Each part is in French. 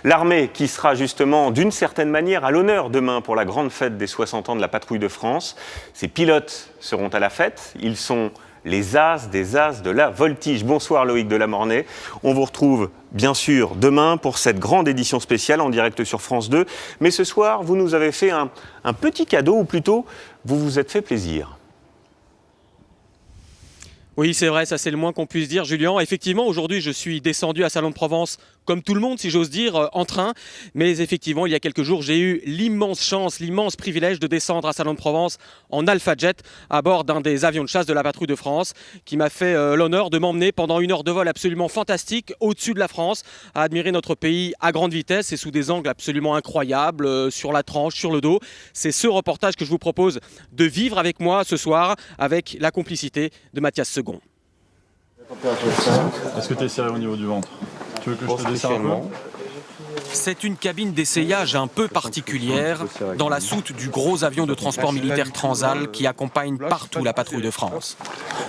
L'armée qui sera justement d'une certaine manière à l'honneur demain pour la grande fête des 60 ans de la patrouille de France. Ses pilotes seront à la fête, ils sont les as des as de la voltige. Bonsoir Loïc Delamornay, on vous retrouve bien sûr demain pour cette grande édition spéciale en direct sur France 2. Mais ce soir, vous nous avez fait un petit cadeau, ou plutôt, vous vous êtes fait plaisir. Oui, c'est vrai, ça c'est le moins qu'on puisse dire, Julien. Effectivement, aujourd'hui, je suis descendu à Salon de Provence, comme tout le monde, si j'ose dire, en train. Mais effectivement, il y a quelques jours, j'ai eu l'immense chance, l'immense privilège de descendre à Salon de Provence en Alpha Jet, à bord d'un des avions de chasse de la patrouille de France, qui m'a fait l'honneur de m'emmener pendant 1 heure de vol absolument fantastique, au-dessus de la France, à admirer notre pays à grande vitesse et sous des angles absolument incroyables, sur la tranche, sur le dos. C'est ce reportage que je vous propose de vivre avec moi ce soir, avec la complicité de Mathias Segon. Est-ce que tu es serré au niveau du ventre? Tu veux que je te desserre un peu? C'est une cabine d'essayage un peu particulière dans la soute du gros avion de transport militaire Transal qui accompagne partout la patrouille de France.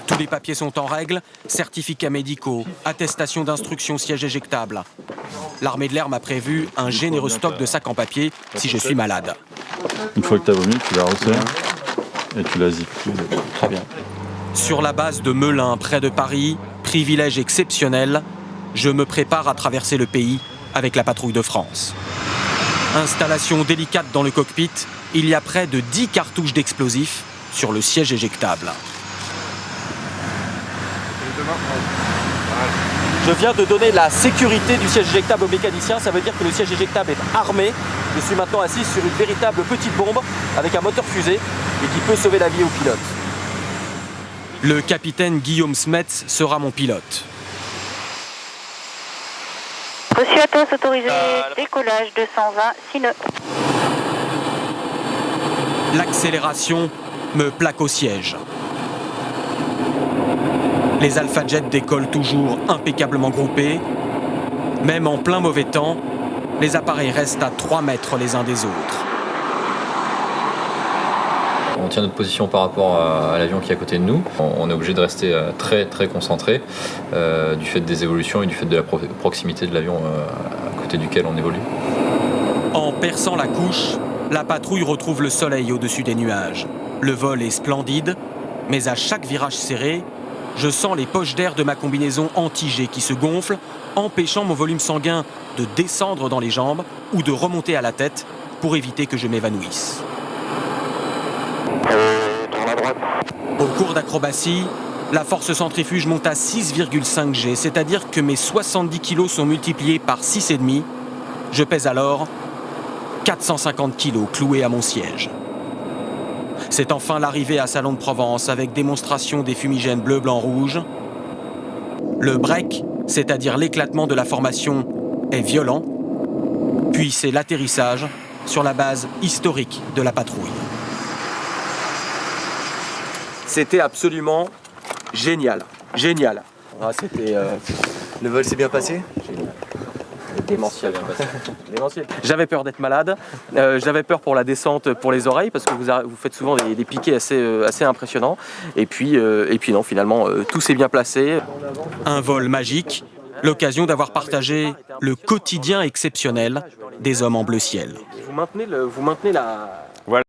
Tous les papiers sont en règle, certificats médicaux, attestation d'instruction, siège éjectable. L'armée de l'air m'a prévu un généreux stock de sacs en papier si je suis malade. Une fois que tu as vomi, tu la resserres et tu la zippes. Très bien. Sur la base de Melun, près de Paris, privilège exceptionnel, je me prépare à traverser le pays avec la patrouille de France. Installation délicate dans le cockpit, il y a près de 10 cartouches d'explosifs sur le siège éjectable. Je viens de donner la sécurité du siège éjectable au mécanicien, ça veut dire que le siège éjectable est armé. Je suis maintenant assis sur une véritable petite bombe avec un moteur fusée et qui peut sauver la vie au pilote. Le capitaine Guillaume Smets sera mon pilote. Reçu Atos, autorisé, décollage 220, SINE. L'accélération me plaque au siège. Les Alpha Jets décollent toujours impeccablement groupés. Même en plein mauvais temps, les appareils restent à 3 mètres les uns des autres. On tient notre position par rapport à l'avion qui est à côté de nous. On est obligé de rester très très concentré du fait des évolutions et du fait de la proximité de l'avion à côté duquel on évolue. En perçant la couche, la patrouille retrouve le soleil au-dessus des nuages. Le vol est splendide, mais à chaque virage serré, je sens les poches d'air de ma combinaison anti-G qui se gonflent, empêchant mon volume sanguin de descendre dans les jambes ou de remonter à la tête pour éviter que je m'évanouisse. Au cours d'acrobatie, la force centrifuge monte à 6,5 G, c'est-à-dire que mes 70 kg sont multipliés par 6,5. Je pèse alors 450 kg cloués à mon siège. C'est enfin l'arrivée à Salon de Provence avec démonstration des fumigènes bleu, blanc, rouge. Le break, c'est-à-dire l'éclatement de la formation, est violent. Puis c'est l'atterrissage sur la base historique de la patrouille. C'était absolument génial. Génial. Ah, le vol s'est bien passé? Démentiel. J'avais peur d'être malade. J'avais peur pour la descente, pour les oreilles, parce que vous faites souvent des piquets assez impressionnants. Et puis non, finalement, tout s'est bien placé. Un vol magique, l'occasion d'avoir partagé le quotidien exceptionnel des hommes en bleu ciel. Vous maintenez la